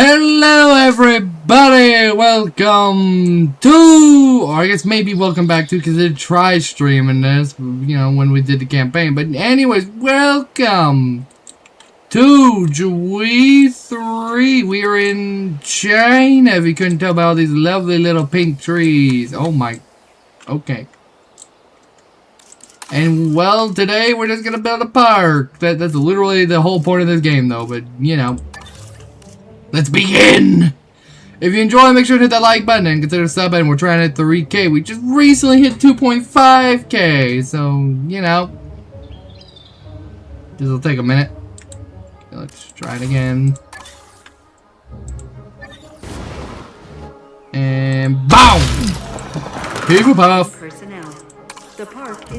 Hello everybody, welcome to, or I guess maybe welcome back to, because I did try streaming this, you know, when we did the campaign, but anyways, welcome to Jurassic 3. We are in China, if you couldn't tell by all these lovely little pink trees. Oh my, okay. And well, today we're just gonna build a park. That's literally the whole point of this game though, but you know. Let's begin! If you enjoy, make sure to hit that like button and consider subbing. We're trying to hit 3K. We just recently hit 2.5K, so, you know. This will take a minute. Let's try it again. And BOOM! People puff!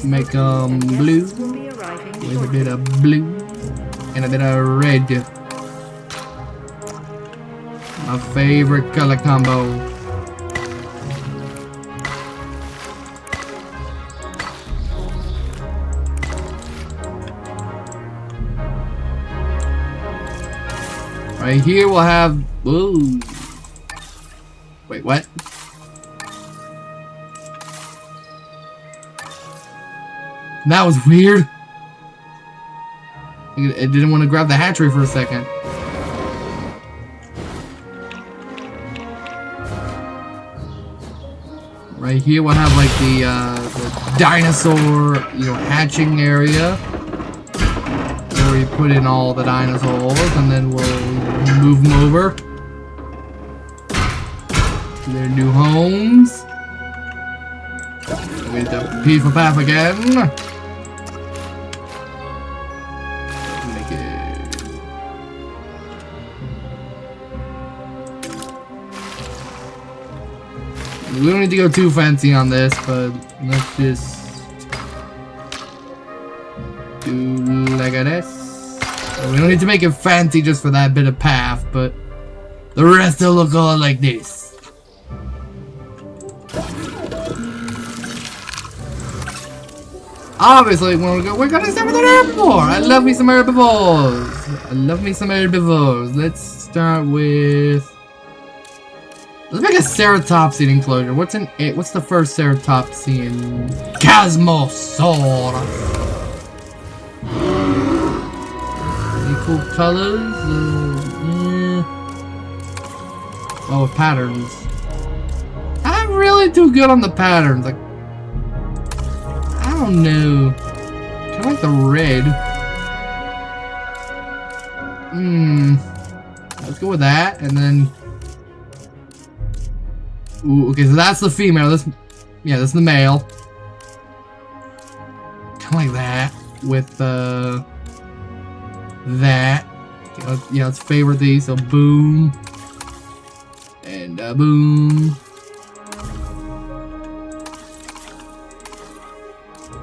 Make them blue with a bit of blue and a bit of red. My favorite color combo. Right here we'll have, ooh. Wait, what? That was weird. It didn't want to grab the hatchery for a second. Right here we'll have like the dinosaur, you know, hatching area where we put in all the dinosaurs, and then we'll move them over to their new homes. We get the peaceful path again. Make it. We don't need to go too fancy on this, but let's just do like this. So we don't need to make it fancy just for that bit of path, but the rest will look all like this. Obviously, we're gonna start with an herbivore. I love me some herbivores. I love me some herbivores. Let's start with. Let's make a ceratopsian enclosure. What's the first ceratopsian? Chasmosaurus. Any cool colors? Oh, patterns. I'm really too good on the patterns. Like, I don't know. Kind of like the red. Let's go with that, and then. Ooh, okay, so that's the female. This is the male. Kind of like that with that. Yeah, let's favorite these. So boom and boom.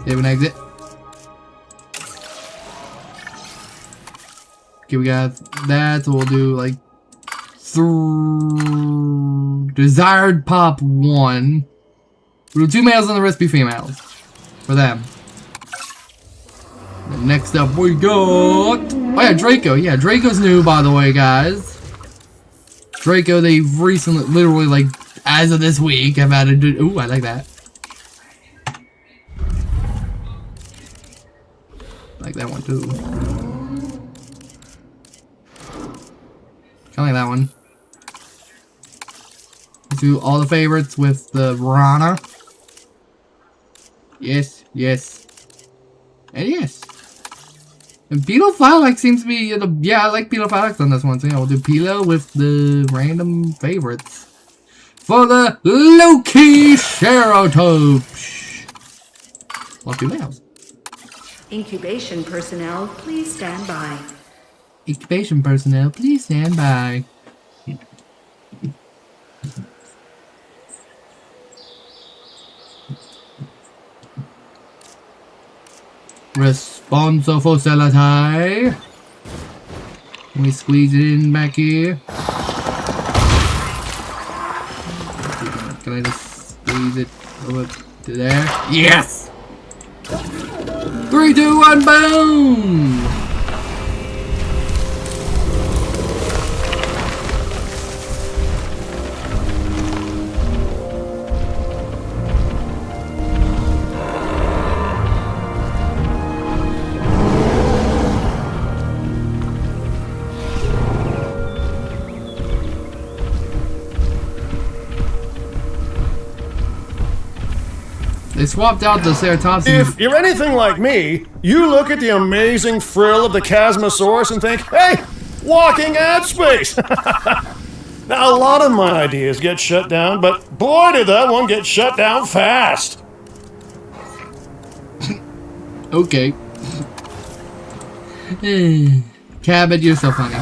Save and exit. Okay, we got that. So we'll do like. Desired pop 1. We'll do 2 males and the rest be females. For them. And next up we got. Oh yeah, Draco. Yeah, Draco's new, by the way, guys. Draco, they've recently, literally, like, as of this week, have added. Ooh, I like that. Like that one too. Kinda like that one. Do all the favorites with the Rana. Yes, yes, and yes. And Pedophylax seems to be yeah, I like Pedophylax on this one. So yeah, we'll do Pilo with the random favorites for the Loki Ceratops. Well, 2 males. Incubation personnel, please stand by. Incubation personnel, please stand by. Responso Focellati. Let me squeeze it in back here. Can I just squeeze it over to there? Yes! 3, 2, 1, boom! They swapped out the Ceratops. If you're anything like me, you look at the amazing frill of the Chasmosaurus and think, hey, walking ad space! Now, a lot of my ideas get shut down, but boy, did that one get shut down fast! Okay. Cabot, you're so funny.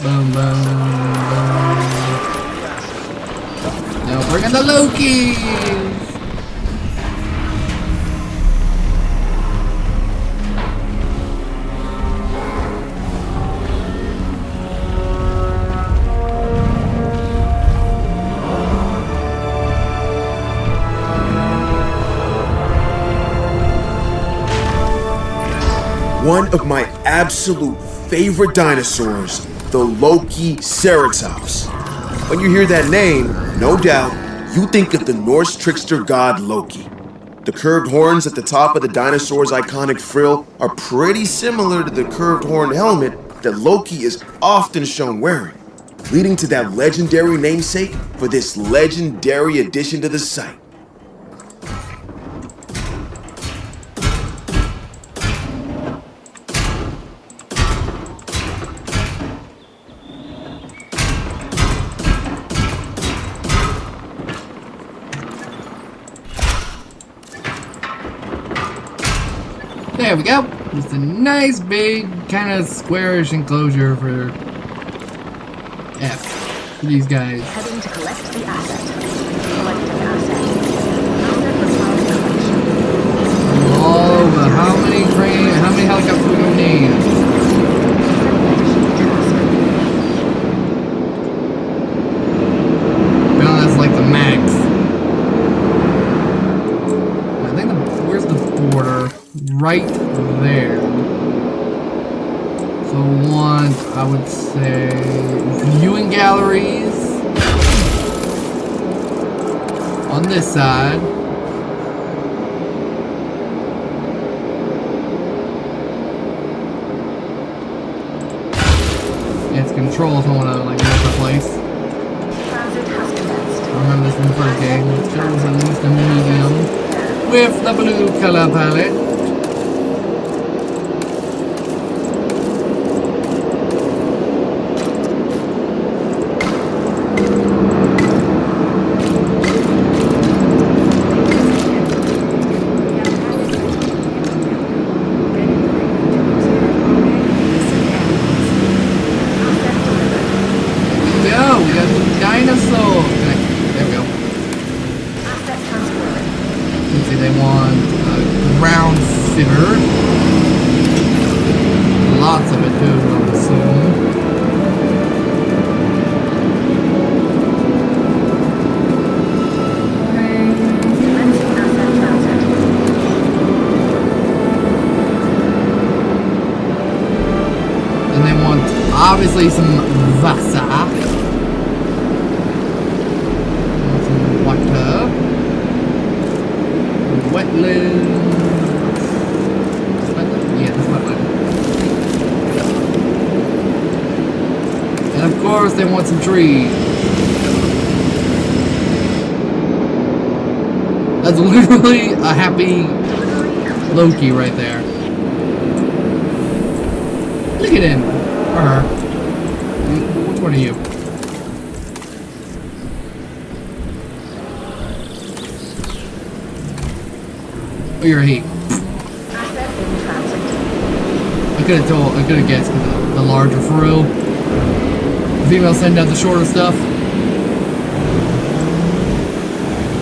Boom, boom, boom. Now bring in the Lokis! One of my absolute favorite dinosaurs, the Loki Ceratops. When you hear that name, no doubt, you think of the Norse trickster god Loki. The curved horns at the top of the dinosaur's iconic frill are pretty similar to the curved horn helmet that Loki is often shown wearing, leading to that legendary namesake for this legendary addition to the site. There we go. Just a nice big kind of squarish enclosure for F for these guys. Heading to collect the asset. Collect an asset. Asset response completion. Oh, but how many helicopters we gonna need? Well, that's like the max. I think where's the border? Right there. So want, I would say, viewing galleries on this side. It's controls. I want to like make a place. Transit has commenced. I remember this from the first game. It shows at least a medium with the blue color palette. Obviously some Wasser. Some water. Wetlands. Yeah, that's wetland. And of course they want some trees. That's literally a happy Loki right there. Look at him. Or her. Which one are you? Oh, you're a he. I could have guessed the larger frill. The females send out the shorter stuff.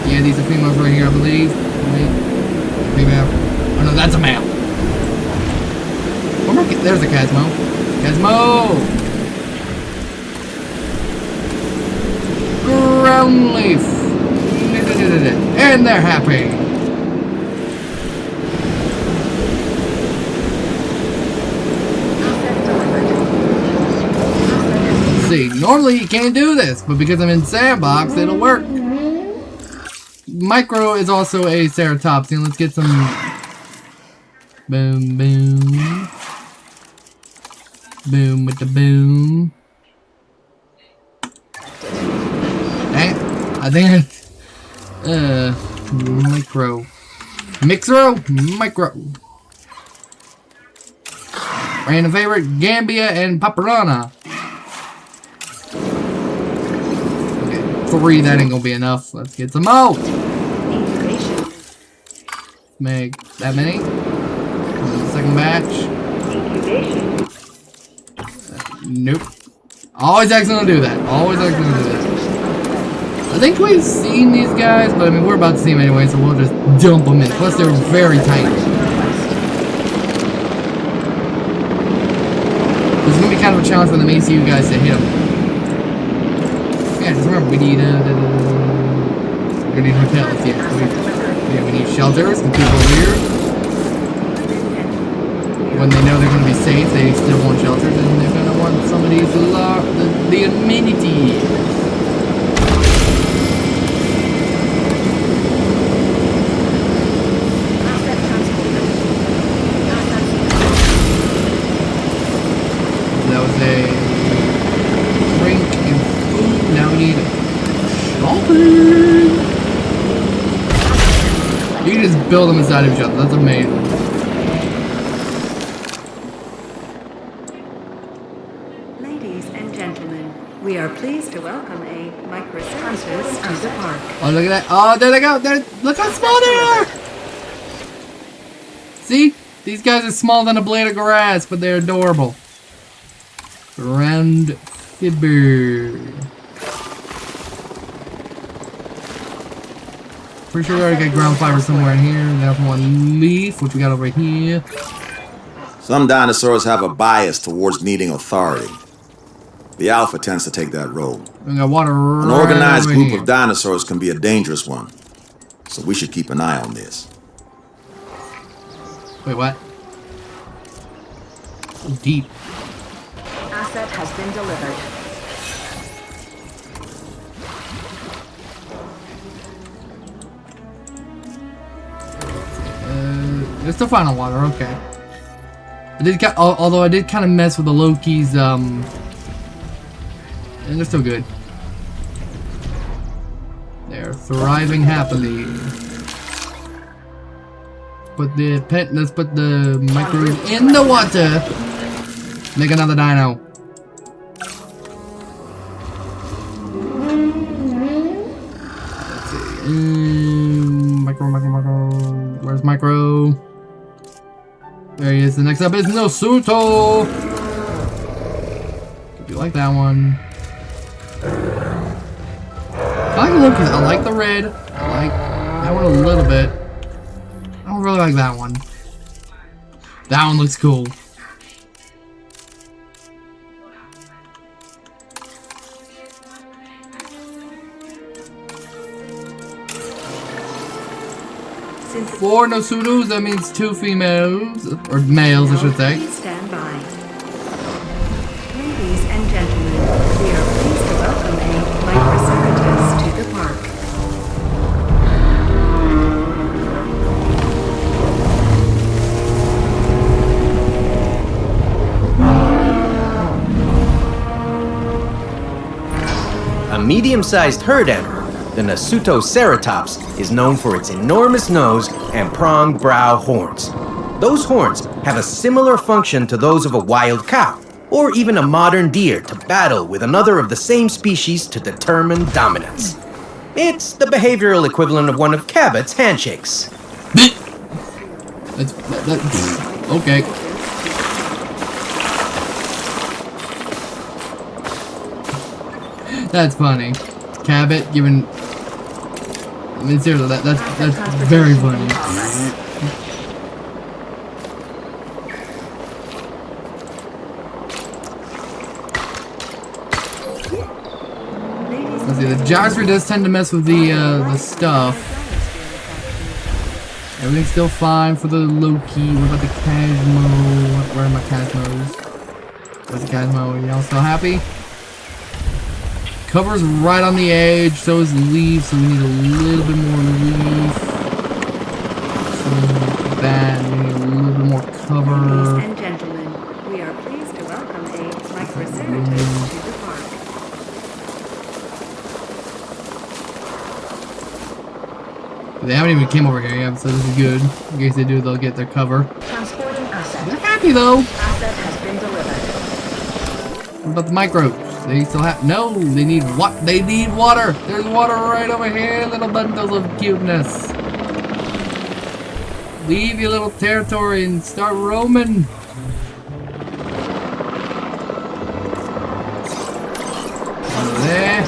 Yeah, these are females right here, I believe. Wait. Female. Oh no, that's a male. There's a Casmo. Casmo! Ground leaf. And they're happy. Let's see. Normally you can't do this, but because I'm in sandbox, it'll work. Micro is also a Ceratops. And let's get some. Boom, boom. Boom with the boom. Dang it. I think micro. Random favorite, Gambia and Paparana. Okay, 3, that ain't gonna be enough. Let's get some more. Incubation. Make that many. Second batch. Incubation. Nope. Always accidentally do that. Always accidentally do that. I think we've seen these guys, but I mean, we're about to see them anyway, so we'll just dump them in. Plus, they're very tight. This is going to be kind of a challenge for the ACU guys to hit them. Yeah, just remember, we need hotels, yeah. We need shelters, and people here. When they know they're going to be safe, they still want shelters, and they're going to want some of these, the amenities. That was a drink and food. Now we need shopping. You can just build them inside of each other. That's amazing. Ladies and gentlemen, we are pleased to welcome a microservices to the park. Oh, look at that. Oh, there they go. Look how small they are. See? These guys are smaller than a blade of grass, but they're adorable. Round fibber. Pretty sure we already got ground fiber somewhere in here. That's one leaf, which we got over here. Some dinosaurs have a bias towards needing authority. The alpha tends to take that role. We got water right An organized over group here. of dinosaurs can be a dangerous one. So we should keep an eye on this. Wait, what? Deep. Asset has been delivered. It's still fine on water, okay. Although I did kind of mess with the Loki's, and they're still good. They're thriving happily. Let's put the microbes in the water. Make another dino. Let's see. Micro. Where's Micro? There he is. The next up is Nosuto. You like that one? I like the look. I like the red. I like that one a little bit. I don't really like that one. That one looks cool. Four Nosutos, that means 2 females, or males I should say. Please stand by. Ladies and gentlemen, we are pleased to welcome a microceratops to the park. A medium-sized herd animal, the Nosutoceratops is known for its enormous nose and pronged brow horns. Those horns have a similar function to those of a wild cow, or even a modern deer to battle with another of the same species to determine dominance. It's the behavioral equivalent of one of Cabot's handshakes. That's okay. That's funny. Cabot giving. I mean, seriously, that's very funny. Let's see. The Gyrosphere does tend to mess with the stuff. Everything's still fine for the Loki. What about the Casmo? Where are my Casmos? Where's the Casmo? Y'all still happy? Cover's right on the edge, so is leaf, so we need a little bit more leaf. So that, we need a little bit more cover. Ladies and gentlemen, we are pleased to welcome a microceratops to the park. They haven't even came over here yet, so this is good. In case they do, they'll get their cover. Transporting asset. They're happy though. Asset has been delivered. What about the microbes? They still have no. They need what? They need water. There's water right over here. Little bundles of cuteness. Leave your little territory and start roaming. There.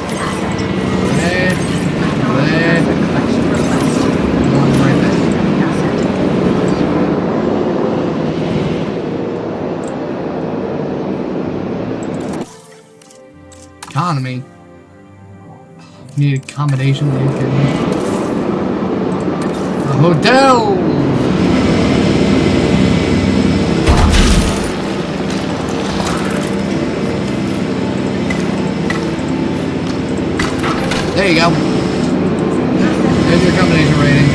There. There. One right there. Economy. Need accommodation. A hotel. There you go. There's your combination rating.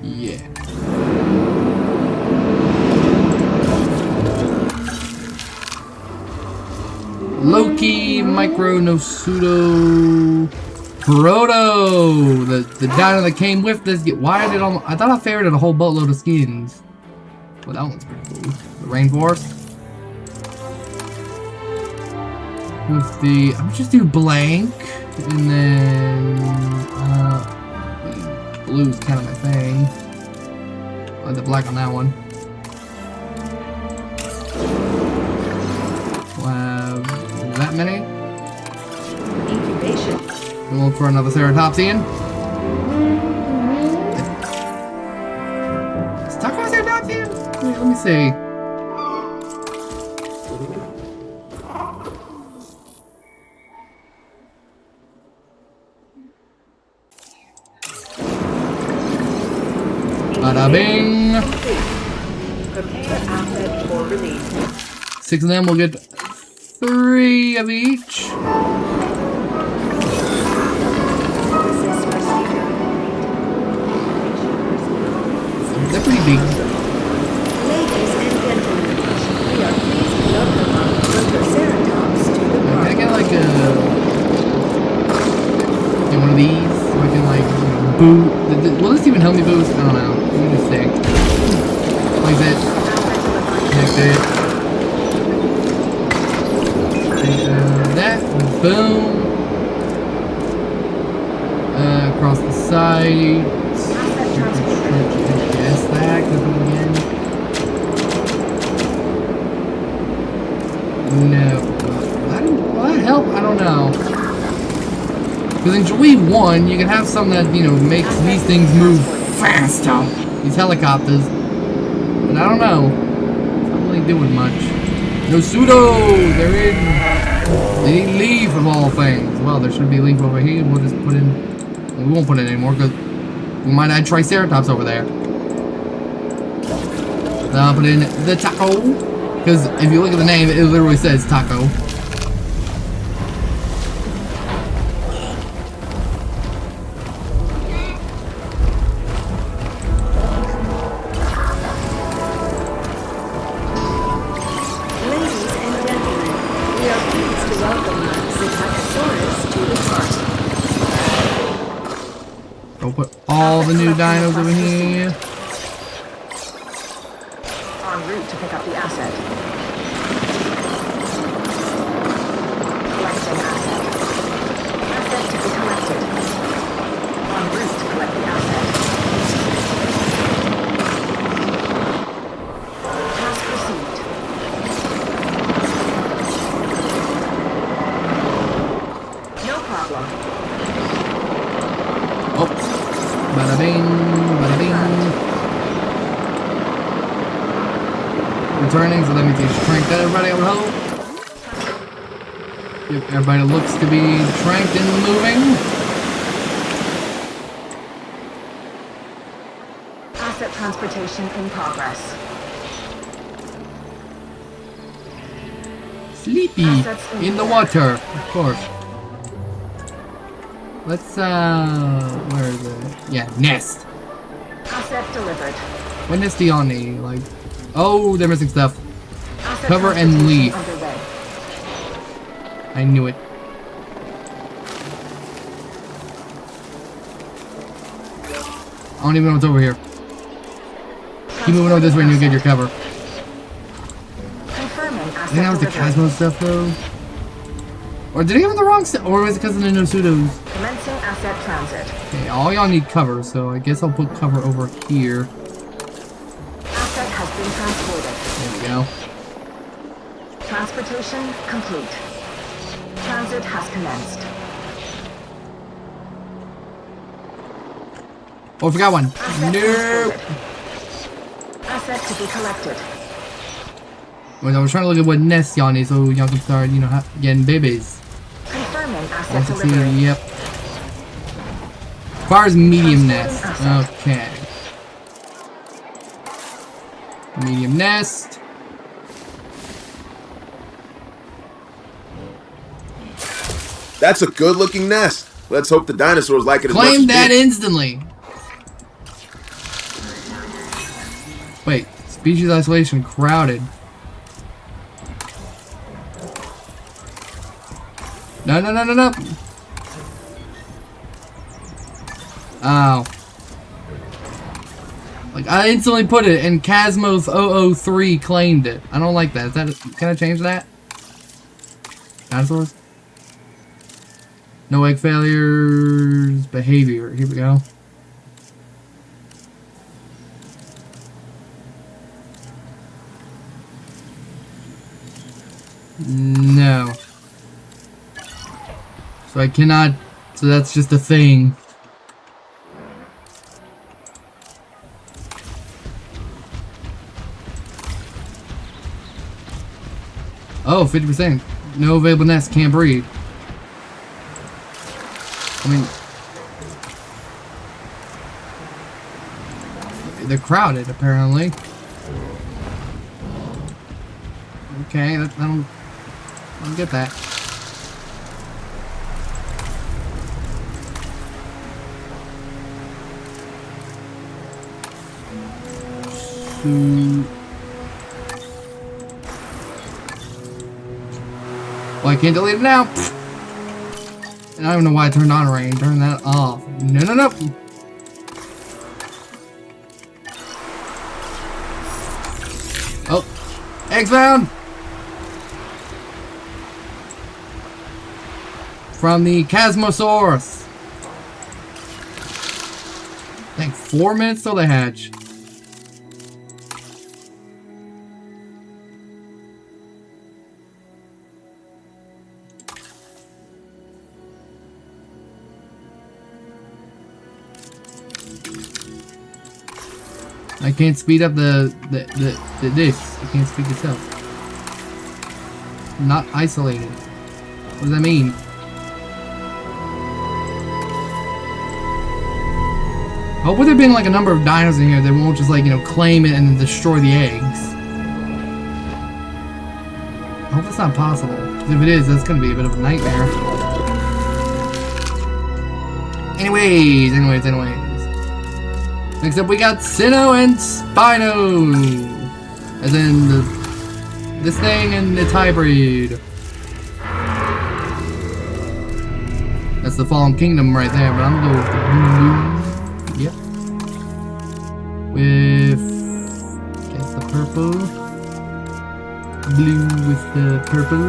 Yeah. Loki, Micro, No Pseudo, Proto. The dino that came with this. Why did it? I thought I favorited a whole boatload of skins. Well, that one's pretty cool. The rainforest. With the, I'm just do blank, and then blue's kind of my thing. I like the black on that one. We'll have that many. Incubation. We'll look for another Ceratopsian. Is Taco a Ceratopsian? Let me see. Bada bing! Prepare asset for release. 6 of them will get 3 of each. They're pretty big. Ladies and gentlemen, we are pleased to welcome our Triceratops to the Can I park. get like one of these? So I can like boot. Will this even help me boost? I don't know. Let me just see. Like that. Like that. That. Boom. Across the side. Yes, that. Click it again. No. Will that help? I don't know. Because in Joey 1, you can have something that, you know, makes these things move faster. These helicopters. But I don't know. It's not really doing much. No pseudo! They're in. They need leaf of all things. Well, there should be leaf over here. We'll just put in. Well, we won't put it anymore because we might add Triceratops over there. Then I'll put in the taco. Because if you look at the name, it literally says taco. Ladies and gentlemen, we are pleased to welcome our Psittacosaurus to the park. We'll put all the new dinos over here. En route to pick up the asset. Collecting asset. Asset to be collected. En route to collect the asset. Task received. No problem. Oh. Bada bing, bada bing. Returning, so that means he's tranked everybody, I would hope. Yep, everybody looks to be tranked and moving. Asset transportation in progress. Sleepy in the water, of course. Let's where is it? Yeah, nest. Asset delivered. What nest on the like? Oh, they're missing stuff. Asset Cover and transportation leaf. underway. I knew it. I don't even know what's over here. Keep moving over this way and you'll get your cover. Confirming I think that asset was the delivery. Cosmo stuff though. Or did he have the wrong stuff? Or was it because of the Nosutos? Commencing asset transit. Okay, all y'all need cover, so I guess I'll put cover over here. Asset has been transported. There we go. Transportation complete. Transit has commenced. Oh, I forgot one. Asset Nope. transported. Asset to be collected. Well, I was trying to look at what nest y'all need so y'all can start, you know, getting babies. Confirming asset 160, delivery. yep. Requires medium nest. Transporting asset. Okay. Medium nest. That's a good-looking nest. Let's hope the dinosaurs like it as much Claim as that we. instantly. Wait, species isolation crowded. No, no, no, no, no. Oh. Like, I instantly put it and Casmos 003 claimed it. I don't like that. Is that, can I change that? Dinosaurs? No egg failures. Behavior. Here we go. No. So I cannot. So that's just a thing. Oh, 50%. No available nest. Can't breed. I mean, they're crowded apparently. Okay, I don't get that. Well, I can't delete it now. And I don't know why I turned on rain. Turn that off. No, no, no. Oh, eggs found. From the Chasmosaurus. I think 4 minutes till they hatch. I can't speed up the this. I can't speed itself. Not isolated. What does that mean? Hope with there being like a number of dinos in here, they won't just like, you know, claim it and then destroy the eggs. I hope that's not possible. 'Cause if it is, that's gonna be a bit of a nightmare. Anyways. Next up we got Sino and Spino. As in this thing and its hybrid. That's the Fallen Kingdom right there, but I'm gonna go with the blue. Yep. With, guess the purple. Blue with the purple.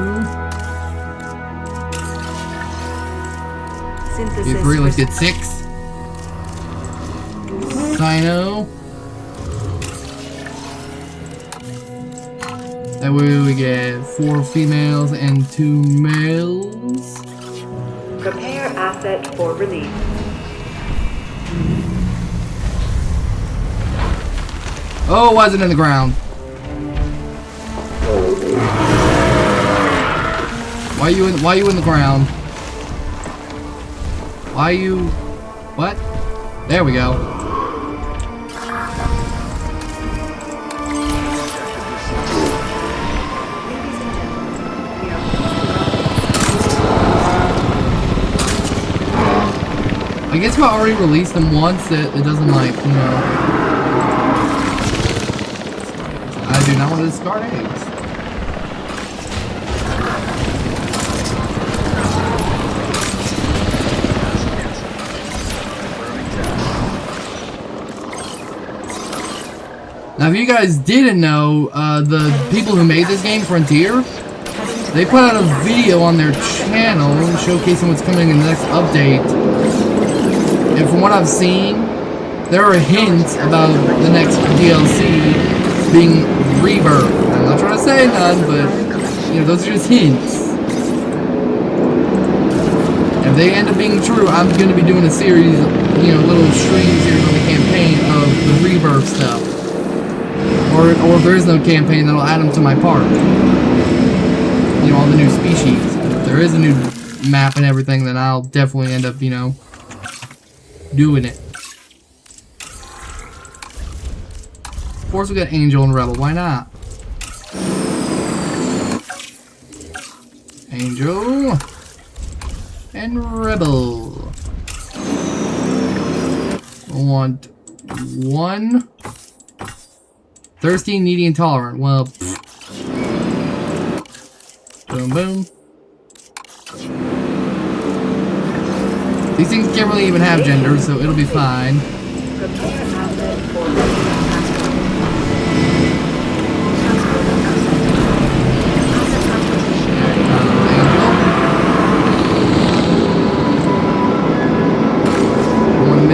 Synthesis. Agree, let's get 6. Sino. That way we get 4 females and 2 males. Prepare asset for release. Oh, why is it in the ground? Why you in the ground? Why you what? There we go. I guess if I already released them once, it doesn't like, you know. I do not want to discard eggs. Now, if you guys didn't know, the people who made this game, Frontier, they put out a video on their channel showcasing what's coming in the next update. And from what I've seen, there are hints about the next DLC being Rebirth. I'm not trying to say none, but you know, those are just hints. If they end up being true, I'm going to be doing a series, you know, little stream series on the campaign of the Rebirth stuff. Or if there is no campaign, then I'll add them to my park. You know, all the new species. But if there is a new map and everything, then I'll definitely end up, you know, doing it. Of course we got Angel and Rebel, why not? Angel and Rebel. I want one. Thirsty, needy, and tolerant. Well, boom, boom. These things can't really even have gender, so it'll be fine.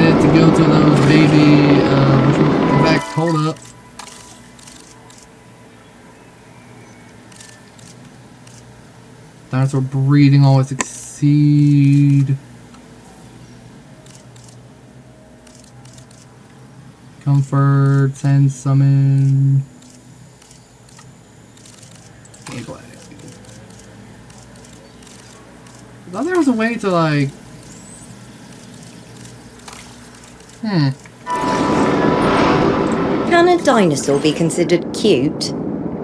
To go to those baby, in fact, hold up. Dinosaur breeding always succeed. Comfort, send, summon. Gameplay. I thought there was a way to like. Can a dinosaur be considered cute?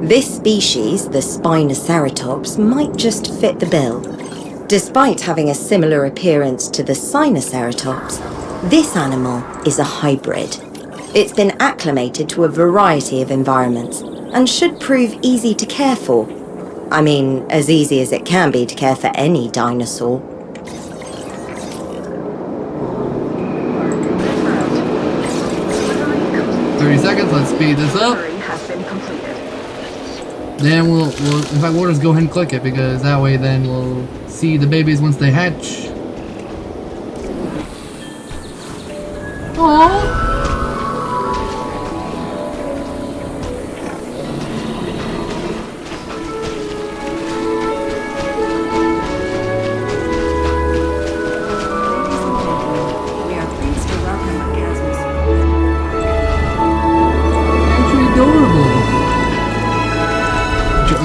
This species, the Spinoceratops, might just fit the bill. Despite having a similar appearance to the Sinoceratops, this animal is a hybrid. It's been acclimated to a variety of environments and should prove easy to care for. I mean, as easy as it can be to care for any dinosaur. Seconds, let's speed this up. Then we'll in fact we'll just go ahead and click it because that way then we'll see the babies once they hatch. Aww.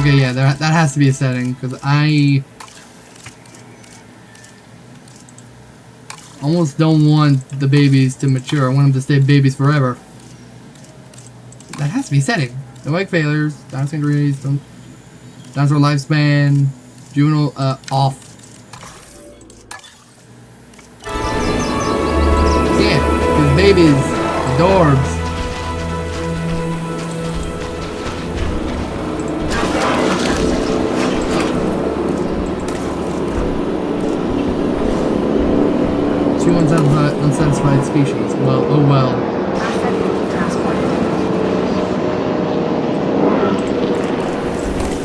Okay, yeah, that has to be a setting, because I almost don't want the babies to mature. I want them to stay babies forever. That has to be a setting. No egg failures, dinosaur injuries, dinosaur lifespan, juvenile, off. Yeah, because babies, adorbs. Unsatisfied species. Well, oh well.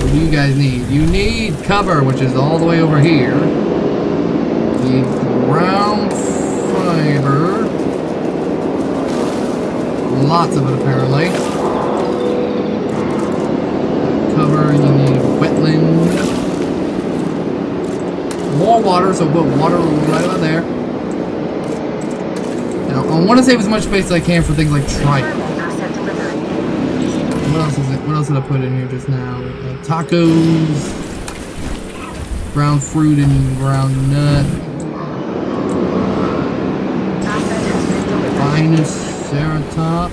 What do you guys need? You need cover, which is all the way over here. You need ground fiber. Lots of it, apparently. Cover, you need wetland. More water, so put water right about there. I want to save as much space as I can for things like tripe. What else is it? What else did I put in here just now? Tacos, ground fruit and ground nut, Spinoceratops.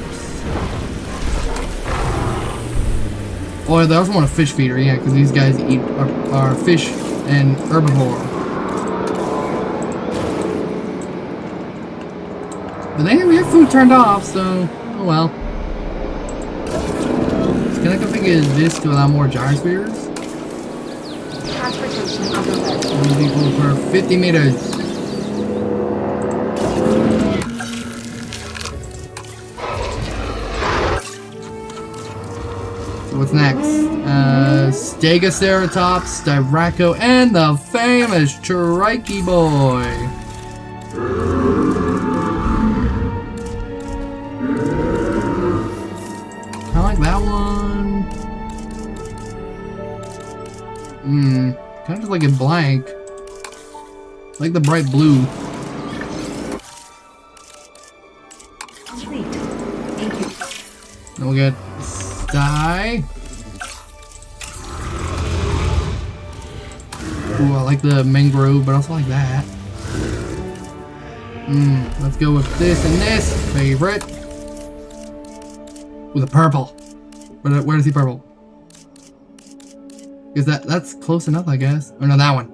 Oh, they also want a fish feeder, yeah, because these guys eat are fish and herbivore. But then we have food turned off, so oh well. So can I configure this to allow more gyrospheres? People per 50 meters. So what's next? Stegoceratops, Styraco, and the famous Trikey boy. I like that one. Kind of just like a blank. I like the bright blue. Complete. Thank you. Then we'll get Sty. Ooh, I like the mangrove, but I also like that. Let's go with this and this. Favorite. With a purple. Where does he purple? Is that's close enough, I guess. Or no, that one.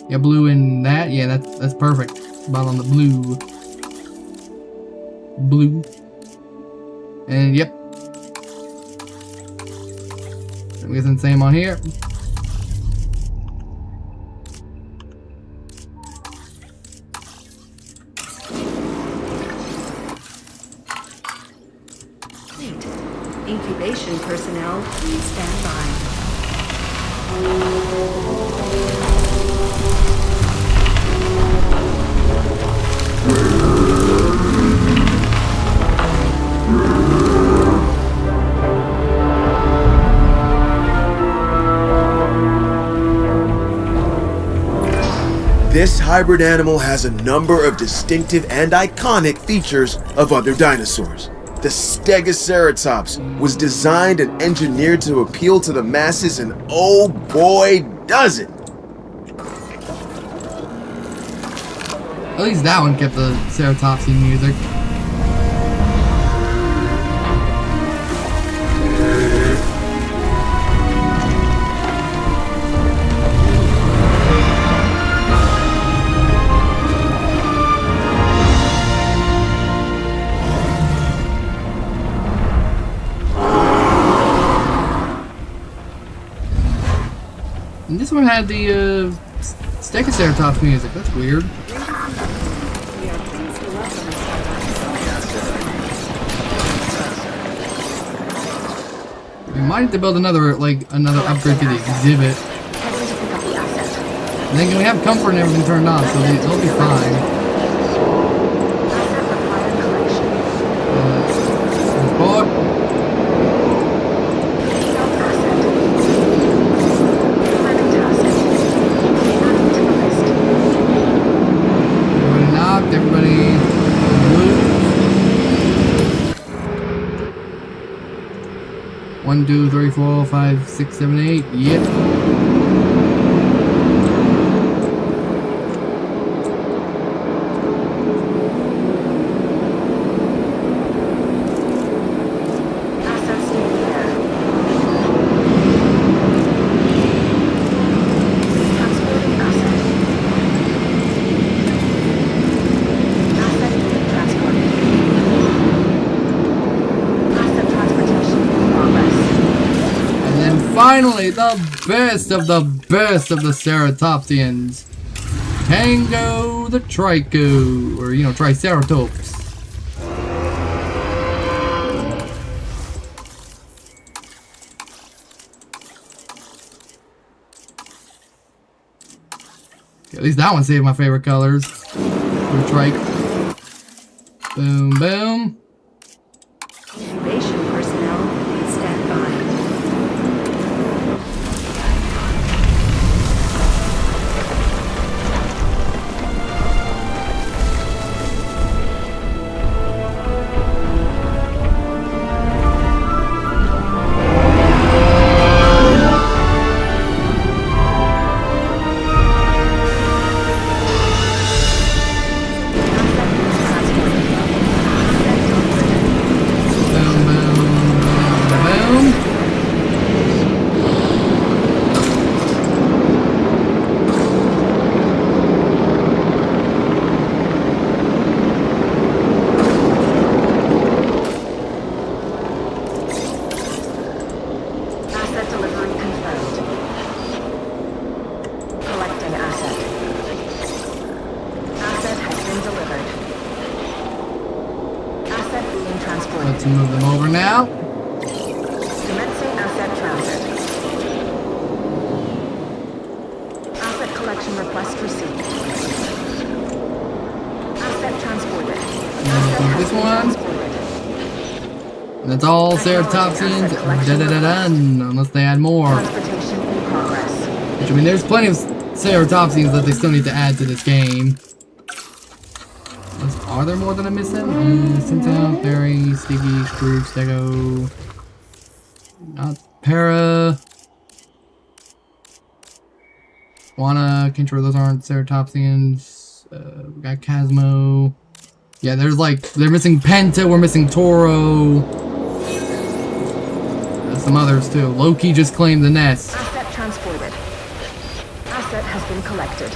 Yeah, blue and that. Yeah, that's perfect. About on the blue. Blue. And yep. I'm guessing same on here. Complete. Incubation personnel, please stand by. This hybrid animal has a number of distinctive and iconic features of other dinosaurs. The Stegoceratops was designed and engineered to appeal to the masses, and oh boy, does it! At least that one kept the Ceratopsian music. And this one had the Stegoceratops music. That's weird. We are pleased to welcome We might have to build another upgrade to the exhibit. And then we have comfort and everything turned on, so they'll be fine. Report. Everybody knocked, everybody moved. 1, 2, 3, 4, 5, 6, 7, 8. Yep. Finally, the best of the Ceratopsians. Tango the Trico, or Triceratops. Okay, at least that one saved my favorite colors. The Trike. Boom, boom. incubation personnel, please stand by. Request received. Asset transported. Asset This has been one. transported. That's all ceratopsians. Done. Unless they add more. Transportation in progress. Which, I mean, there's plenty of ceratopsians that they still need to add to this game. Are there more than I'm missing? Synta, Berry, Sticky, Scrooge, Stego. Not Para. Juana, Kintra, those aren't ceratopsians. We got Casmo. Yeah, there's like, they're missing Penta, we're missing Toro. Some others too. Loki just claimed the nest. Asset transported. Asset has been collected.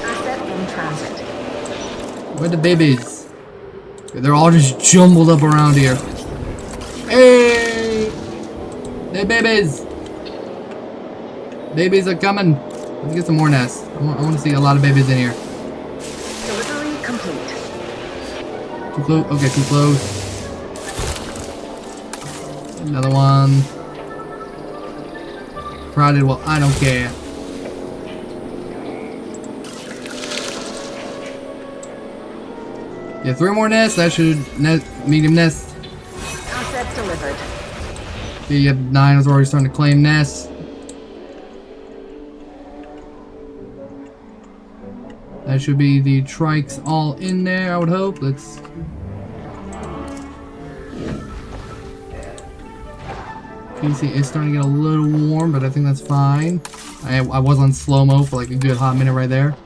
Asset in transit. Where the babies? They're all just jumbled up around here. Hey! Hey, babies! Babies are coming. Let's get some more nests. I want to see a lot of babies in here. Delivery complete. Too close? Okay, too close. Another one. Crowded? Well, I don't care. Yeah, 3 more nests. That should medium nests. Asset delivered. Okay, you have 9 is already starting to claim nests. That should be the trikes all in there, I would hope. Let's. PC is starting to get a little warm, but I think that's fine. I was on slow-mo for like a good hot minute right there.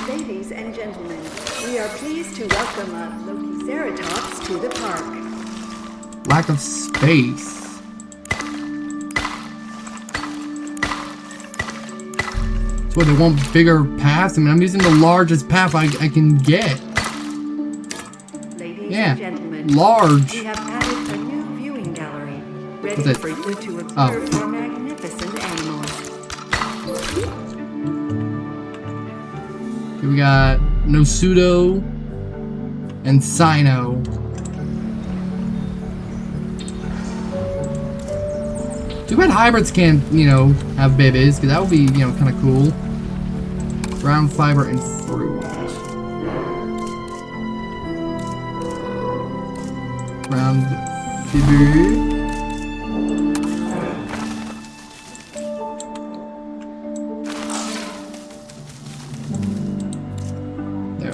Ladies and gentlemen, we are pleased to welcome a Lokiceratops to the park. Lack of space. So what, they want bigger paths? I mean, I'm using the largest path I can get. Ladies Yeah, and gentlemen, large. we have added a new viewing gallery, ready What's it? for you to observe Oh. our magnificent animals. Here we got Nosudo and Sino. Too bad hybrids can't, you know, have babies, because that would be, you know, kind of cool. Brown fiber and fruit. Brown fiber.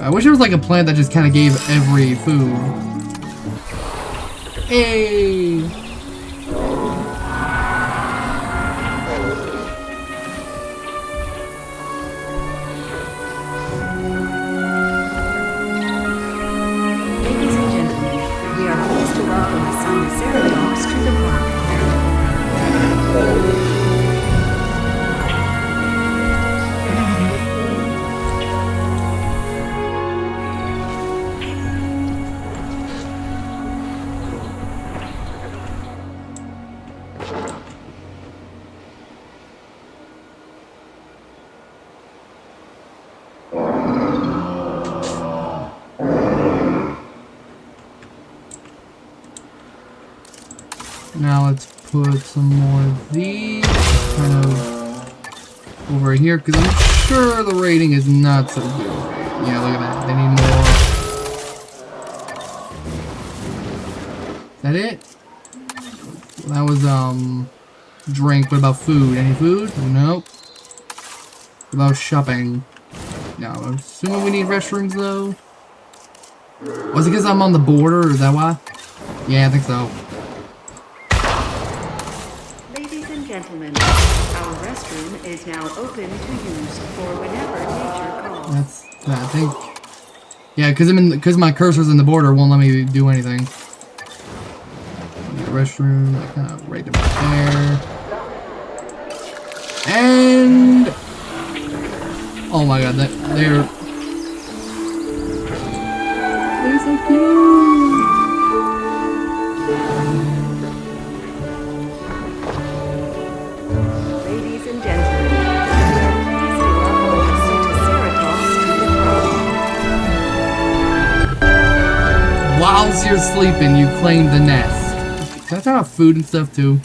I wish there was like a plant that just kind of gave every food. Hey! Ladies and gentlemen, we are pleased to welcome the Sinoceratops to the park. Now let's put some more of these kind of over here, because I'm sure the rating is not so good. Yeah, look at that. They need more. Is that it? That was, drink. What about food? Any food? Nope. What about shopping? No, I'm assuming we need restrooms, though. Was it because I'm on the border? Is that why? Yeah, I think so. Ladies and gentlemen, our restroom is now open to use for whenever nature calls. That's, I think. Yeah, because my cursor's in the border, it won't let me do anything. The restroom, like, kind of right about there. And oh my god, they're so cute. Ladies and gentlemen, we are pleased to welcome the Ceratops to the park. Whilst you're sleeping, you claim the nest. Can I turn off food and stuff too?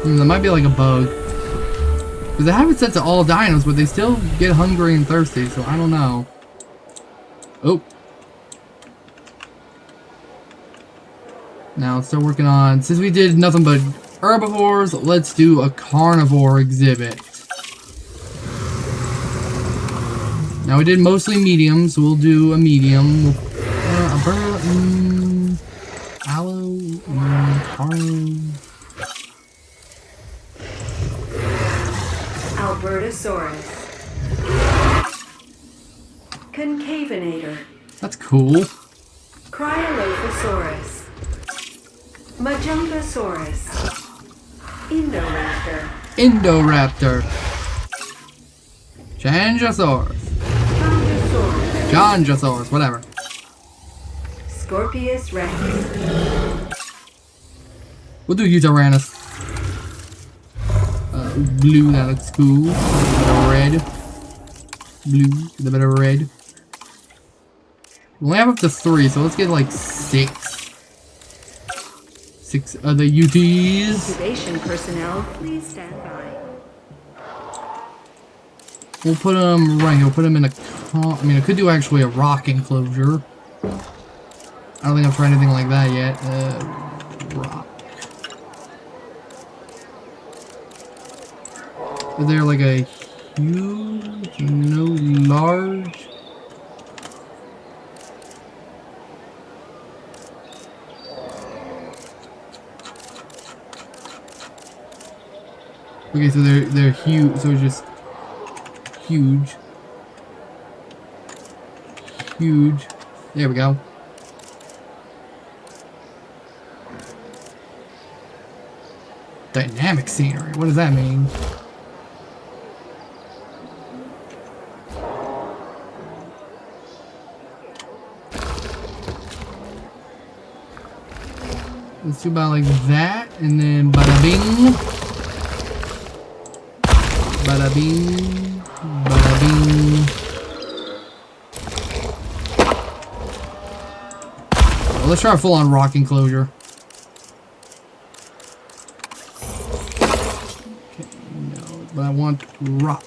That might be like a bug. Because I have it set to all dinos, but they still get hungry and thirsty, so I don't know. Oh. Now, still working on... Since we did nothing but herbivores, let's do a carnivore exhibit. Now, we did mostly medium, so we'll do a medium. A bird... aloe... carnivore... Albertosaurus. Concavenator. That's cool. Cryolophosaurus. Majungasaurus. Indoraptor. Indoraptor. Changosaurus. Chongosaurus. Jongosaurus, whatever. Scorpius rex. We'll do Utaranus. Blue, that looks cool. Red. Blue, with a bit of red. We only have up to 3, so let's get like 6. 6 other UTs. Incubation personnel, please stand by. We'll put them right here. We'll put them in a... I mean, I could do actually a rock enclosure. I don't think I've tried anything like that yet. Rock. Is there like a huge, no large? Okay, so they're huge. So it's just huge, huge. There we go. Dynamic scenery. What does that mean? Let's do about like that, and then bada bing, bada bing, bada bing. Well, let's try a full-on rock enclosure. Okay, no, but I want rock.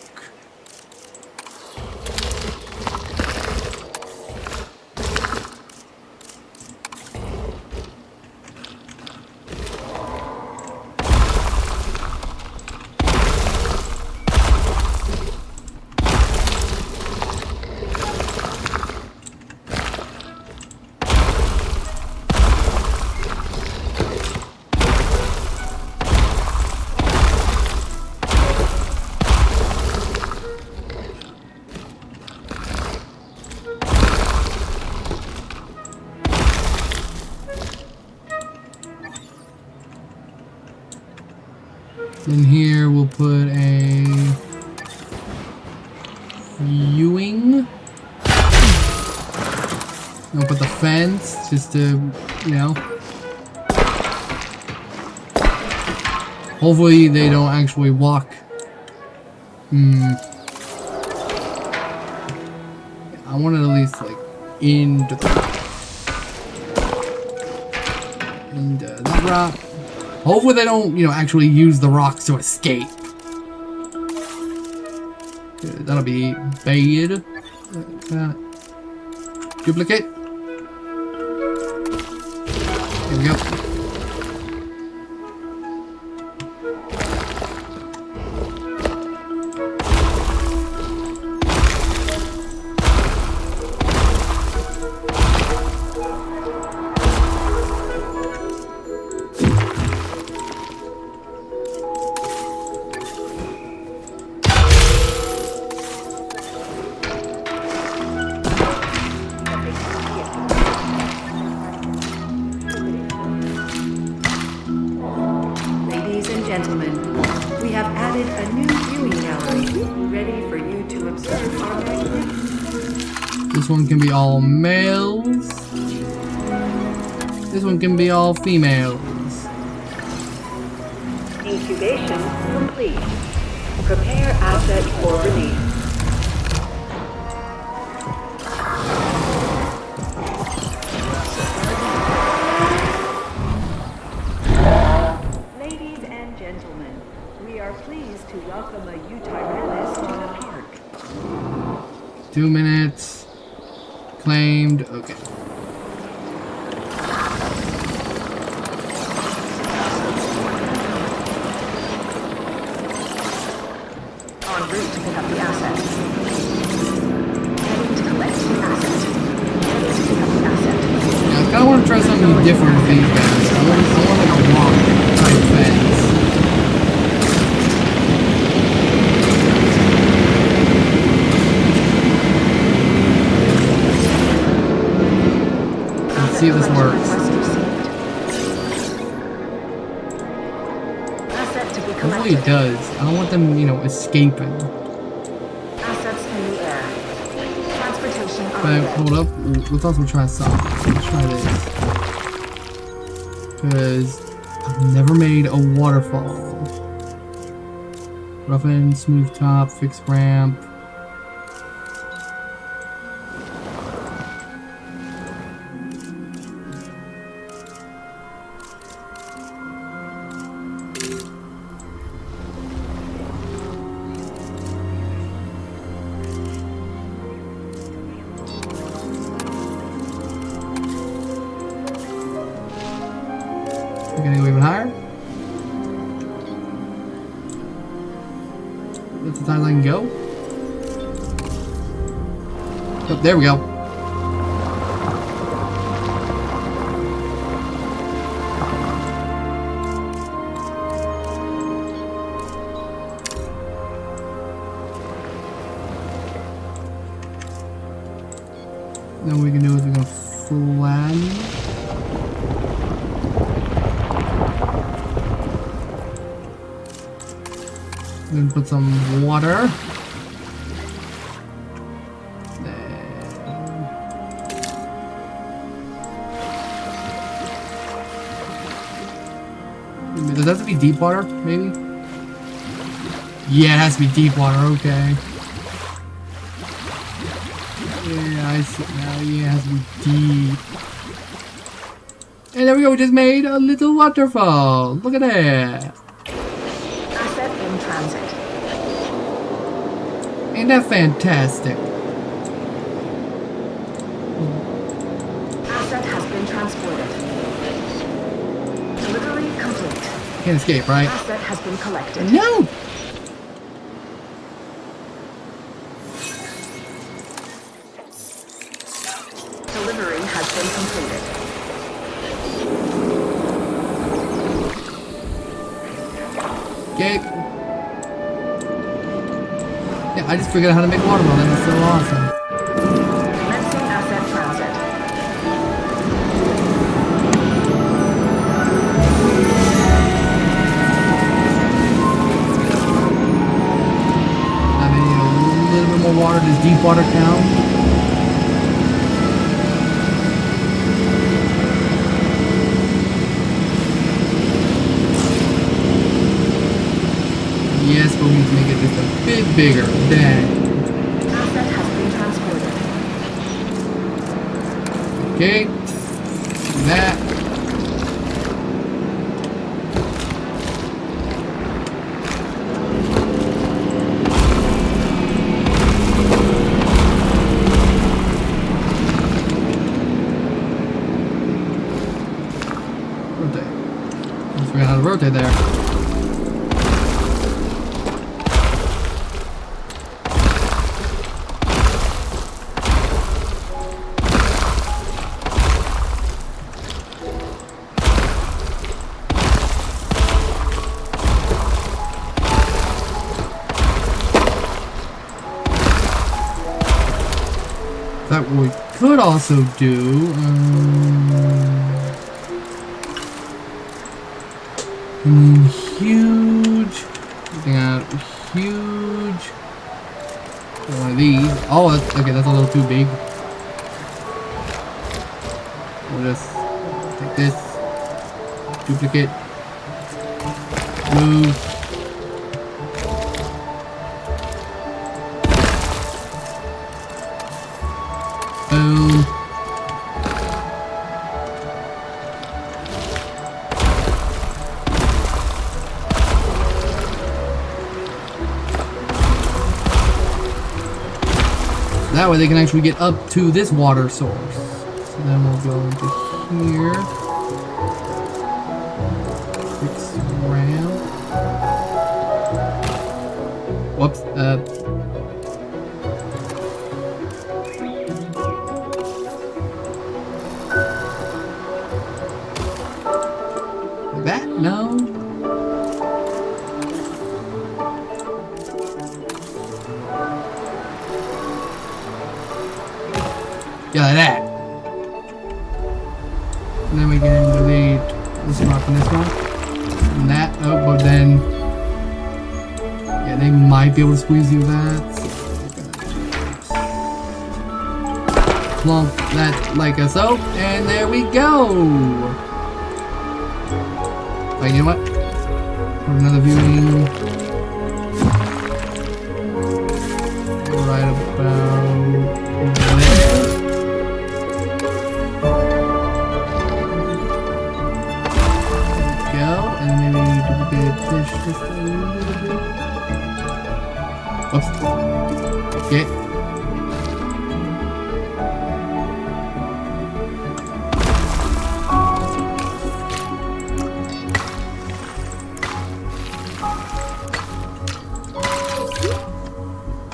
In here, we'll put a viewing. We'll put the fence just to, you know. Hopefully, they don't actually walk. I want it at least like into that rock. Hopefully they don't, you know, actually use the rocks to escape. That'll be bad. Duplicate. There we go. gentlemen, we have added a new viewing gallery, ready for you to observe our magnificent. This one can be all males. This one can be all females. Incubation complete. Prepare asset for release. Ladies and gentlemen, we are pleased to welcome a Utyrannus to the park. 2 minutes. Claimed. Okay. En route to pick up the asset. Heading to collect the asset. Heading to pick up the asset. Yeah, I kind of want to try something different with these guys. I want like a walk type fence. Let's see if this works. Asset to be Hopefully it collected. does. I don't want them, you know, escaping. Assets in the air. Transportation But on hold up, let's also try something. Let's try this. Because I've never made a waterfall. Rough end, smooth top, fixed ramp. We're gonna go even higher. That's as high as I can go. Oh, there we go. Then what we can do is we can flatten. Then put some water. Does that have to be deep water, maybe? Yeah, it has to be deep water, okay. Yeah, I see now. Yeah, it has to be deep. And there we go, we just made a little waterfall. Look at that. asset in transit. Ain't that fantastic? Asset has been transported. Delivery complete. Can't escape, right? Asset has been collected. No! Delivery has been completed. Okay. Yeah, I just figured out how to make watermelon. That's so awesome. Commencing asset transit. I mean, a little bit more water. Does deep water count? Yes, but we need to make it just a bit bigger. Dang. Asset has been transported. Okay. Do that. Rotate. I forgot how to rotate there. That we could also do. In huge. Looking at huge. One of these. Oh, that's, okay, that's a little too big. We'll just take this. Duplicate. Move. Boom. That way they can actually get up to this water source. So then we'll go into here. Fix ramp. Whoops. Like that? No. Yeah, like that. And then we can delete this rock and this rock. And that. Oh, but then. Yeah, they might be able to squeeze through that. Plump that like a soap. And there we go. Like, you know what? Another viewing. Right about there. And maybe duplicate this just a little bit. Oops. Okay.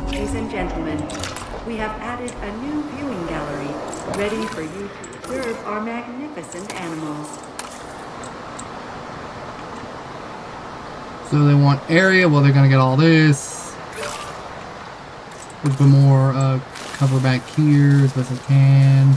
Ladies and gentlemen, we have added a new viewing gallery, ready for you to observe our magnificent animals. So they want area, well they're gonna get all this. Let's put more cover back here as best I can.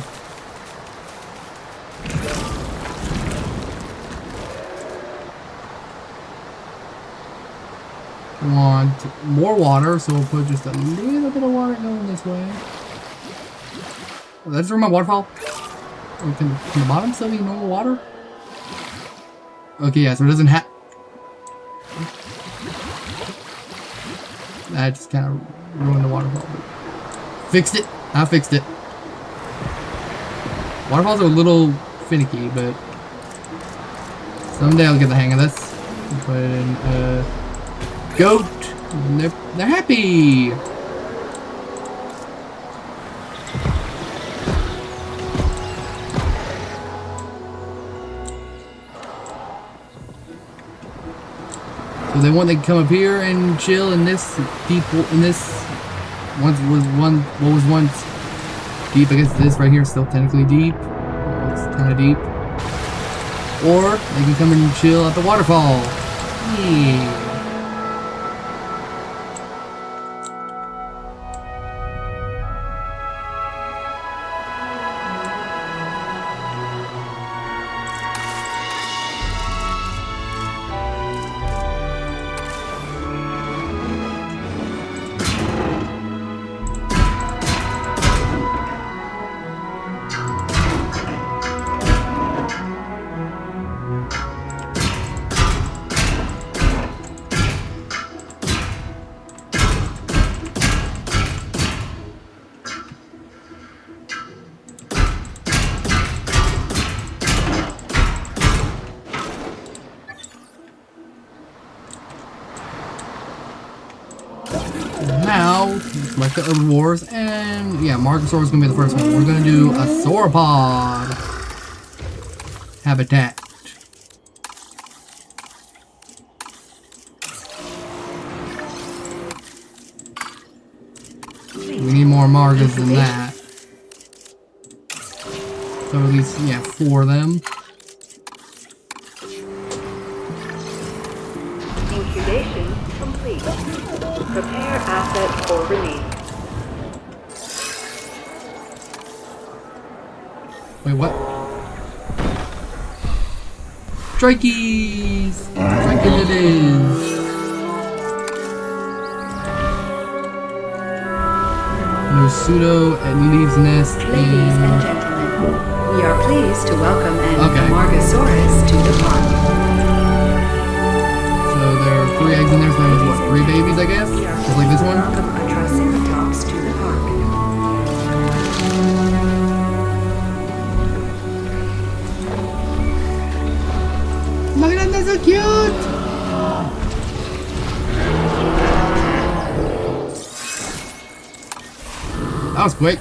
We want more water, so we'll put just a little bit of water going this way. Oh, that's where my waterfall. Oh, can the bottom still be normal water? Okay, yeah, so it doesn't have. That just kind of ruined the waterfall. Fixed it. I fixed it. Waterfalls are a little finicky, but someday I'll get the hang of this. Put it in goat. And they're happy. So they want they can come up here and chill in this deep, in this once was one what was once deep. I guess this right here is still technically deep. Well, it's kind of deep. Or they can come and chill at the waterfall. Yeah. Now, select the herbivores, and yeah, Marcosaurus is going to be the first one. We're going to do a sauropod habitat. We need more Margas than that. So at least, yeah, 4 of them. Incubation complete. Prepare asset for release. Wait, what? Strikeys! Striking it is. No pseudo and leaves nest. Ladies and gentlemen, we are pleased to welcome an Okay. Margosaurus to the park. So there are 3 eggs in there, so that means what? 3 babies, I guess? We are Just like this one? welcome a Triceratops to the park. Look at them, they're so cute! That was quick.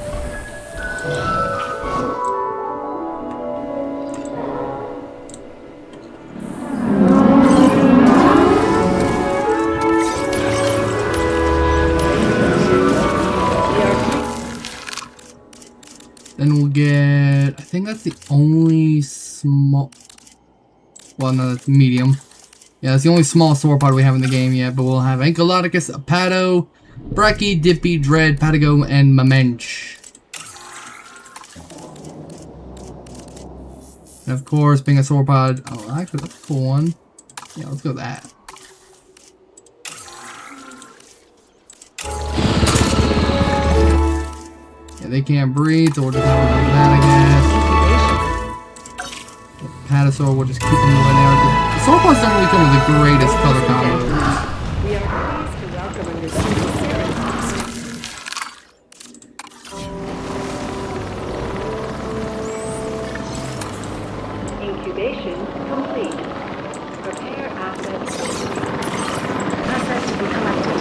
Then we'll get, I think that's the only small, well no, that's medium. Yeah, that's the only small sauropod we have in the game yet, but we'll have Ankylodocus, Apado, Bracky, Dippy, Dread, Patago, and Mamench. And of course, being a sauropod, oh actually that's a cool one. Yeah, let's go with that. Yeah, they can't breathe, so we'll just have them like that, I guess. The Patasaur, we'll just keep them the way they are. The sauropods don't really come with the greatest color combos. We are pleased to welcome a Triceratops. Incubation complete. Prepare assets. Assets to be collected.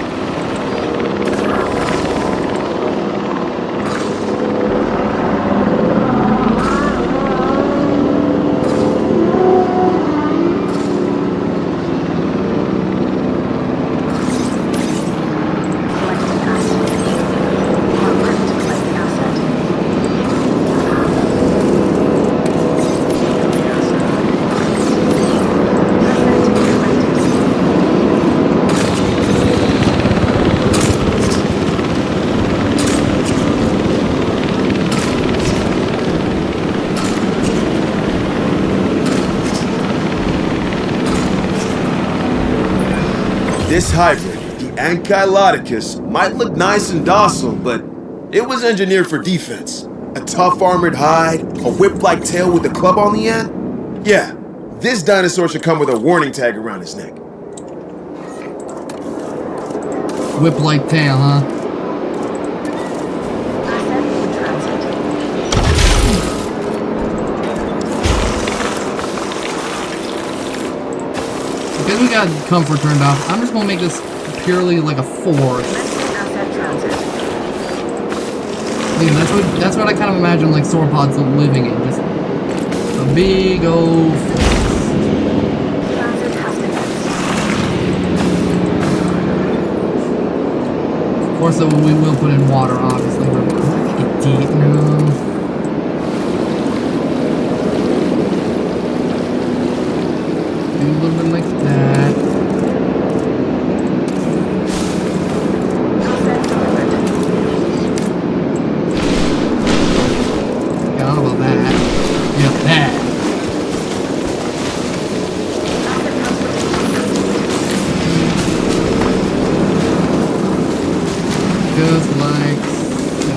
This hybrid, the Ankylodocus, might look nice and docile, but it was engineered for defense. A tough armored hide, a whip-like tail with a club on the end? Yeah, this dinosaur should come with a warning tag around his neck. Whip-like tail, huh? Because we got comfort turned off, I'm just gonna make this purely like a force. Yeah, that's what I kind of imagine like sauropods living in, just a big old force. Of course, though, we will put in water, obviously. But I get deep now. Do a little bit like that. Yeah, how about that? Yep, that. Just like so.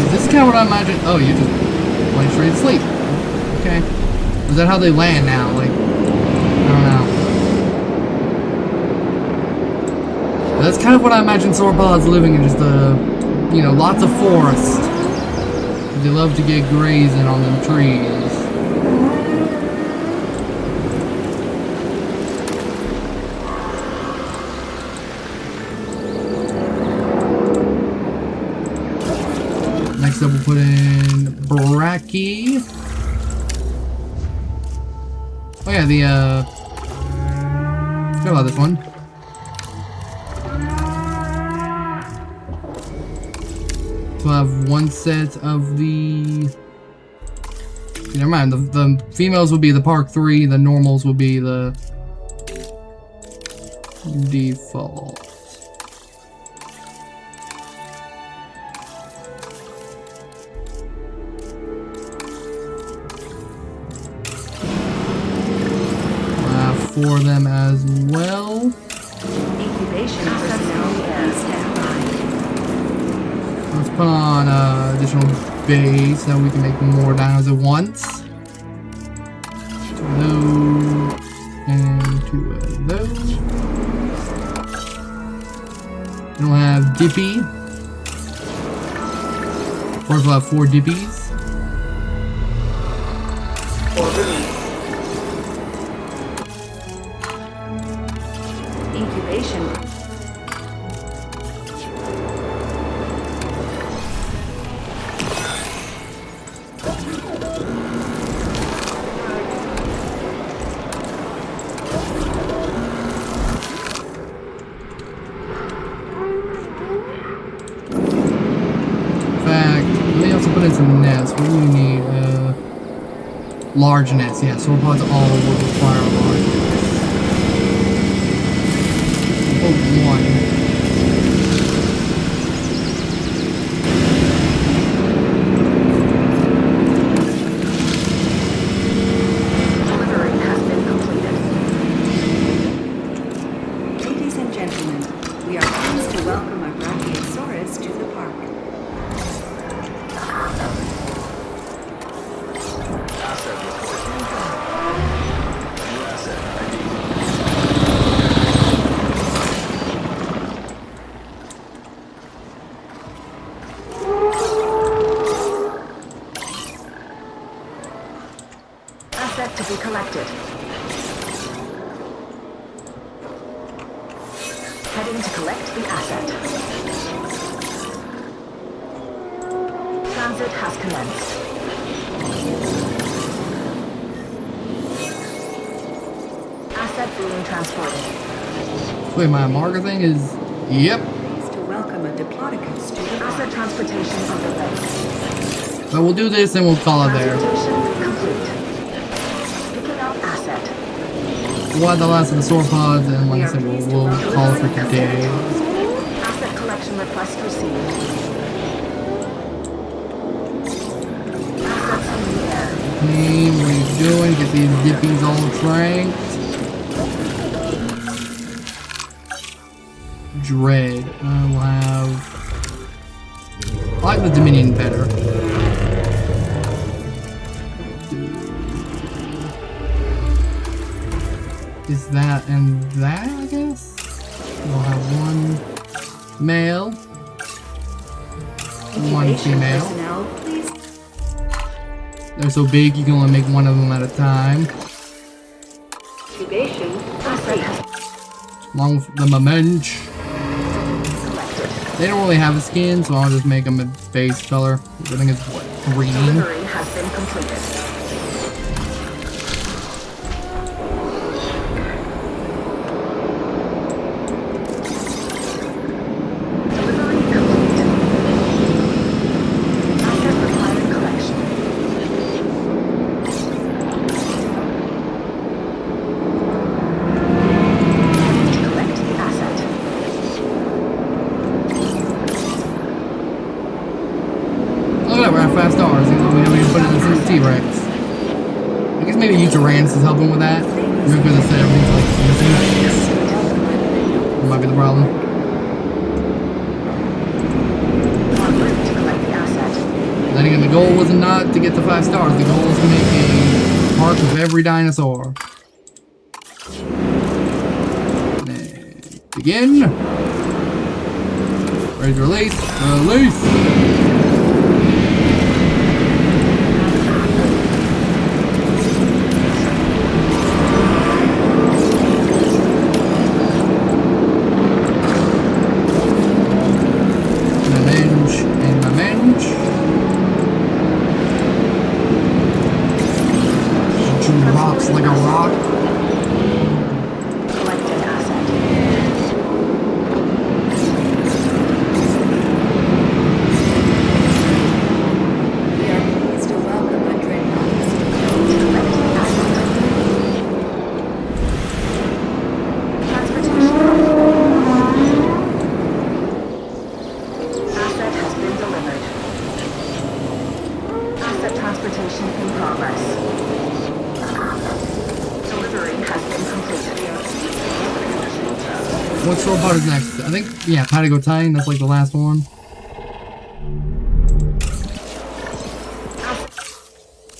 Is this kind of what I imagine? Oh, you just went straight to sleep. Okay. Is that how they land now? Like, I don't know. That's kind of what I imagine sauropods living in, just lots of forest. They love to get grazing on them trees. Next up, we'll put in Bracky. Oh yeah, forgot about this one. So we'll have one set of the... Never mind, the females will be the Park 3, the normals will be the Default. For them as well. Incubation personnel, please stand by. Let's put on additional base so we can make more dinos at once. Two of those and two of those. We don't have Dippy. Of course, we'll have 4 Dippies. Incubation. Put in some nets. What do we need? Large nets. Yeah, sauropods all will require large nets. Oh, one. Delivery has been completed. Ladies and gentlemen, we are pleased to welcome a Brachiosaurus to the park. Asset to be collected. Heading to collect the asset. Transit has commenced. Asset being transported. Wait, my marker thing is. Yep. Pleased to welcome a Diplodocus to the Asset park. transportation underway. So we'll do this and we'll call it there. Transportation complete. Picking up asset. We'll have the last of the sauropods, and like I said, we'll call it for today. Asset collection request received. Assets in the air. Hey, what are you doing? Get these dippies all tranked. Dread. We'll have. I like the Dominion better. Is that and that, I guess? We'll have one male, one Incubation female. personnel, please. They're so big you can only make one of them at a time. Incubation complete. Along with the Mamench. They don't really have a skin, so I'll just make them a base color. I think it's what, green? Delivery has been completed. Delivery complete. Asset required collection. To collect the asset. Look at that, we're at 5 stars. You know, we haven't even put it in the T-Rex. I guess maybe Uterance is helping with that. You're gonna say everything's like missing. That might be the problem. En route to collect the asset. Then again, the goal was not to get to 5 stars. The goal was to make a park of every dinosaur. And begin. Ready to release. Release. Drops like a rock. Collect an asset. Sauropod is next. I think, yeah, Patagotitan, that's like the last one.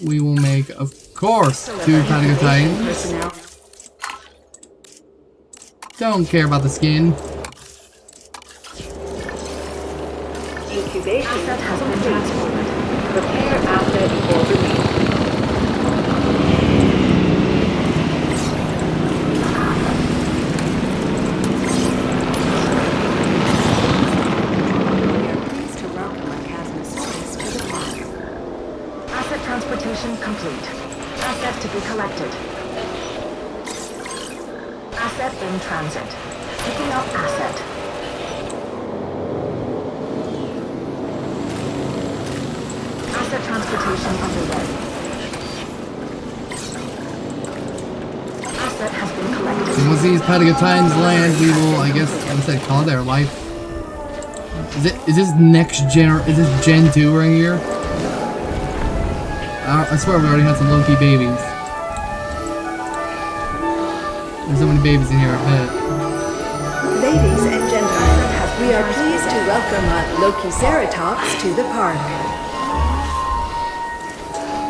We will make, of course, 2 Patagotitan. Personnel. Don't care about the skin. Incubation Asset has been transported. Prepare asset for release. Pleased to welcome a Chasmosaurus to the park. Asset transportation complete. Asset to be collected. Asset in transit. Picking up asset. Asset transportation underway. Asset has been collected. And once these Patagotines land, we will, I guess, like I said, call it their life. Is this is this Gen 2 right here? I swear we already had some low-key babies. There's so many babies in here, I bet. Ladies and gentlemen, we are pleased to welcome a Lokiceratops to the park.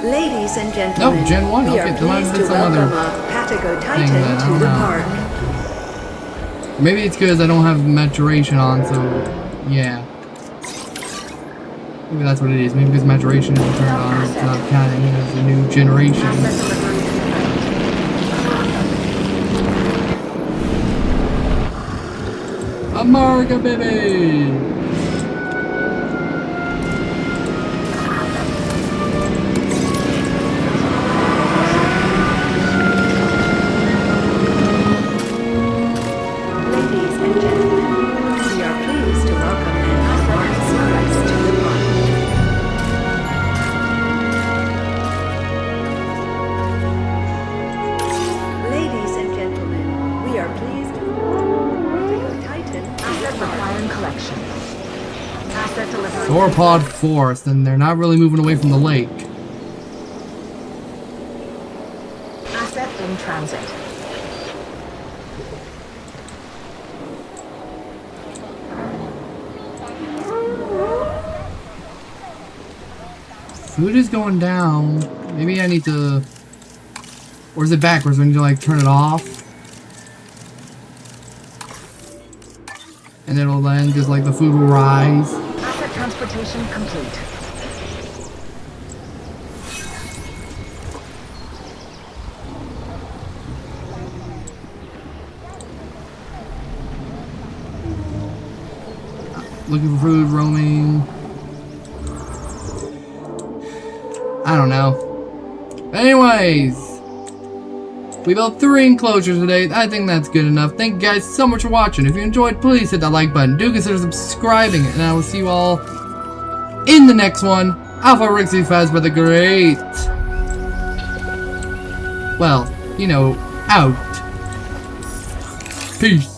Ladies and gentlemen, Oh, Gen 1? we Okay, are there might have pleased been to some welcome other a Patagotitan thing that I to don't the know. park. Maybe it's because I don't have maturation on, so yeah. Maybe that's what it is. Maybe because maturation isn't turned on, it's not counting as a new generation. Asset delivery confirmed. America, baby! Ladies and gentlemen, we are pleased to welcome an Alpharsaurus to the park. Ladies and gentlemen, we are pleased to Patagotitan. Asset requiring collection. Asset delivery. Sauropod forest, and they're not really moving away from the lake. Asset in transit. Food is going down. Maybe I need to... Or is it backwards? We need to like turn it off? And it'll then just like the food will rise. Asset transportation complete. Looking for food, roaming. I don't know. Anyways, we built 3 enclosures today. I think that's good enough. Thank you guys so much for watching. If you enjoyed, please hit that like button. Do consider subscribing, and I will see you all in the next one. Alpha Rixie Fazbear the Great. Well, you know, out. Peace.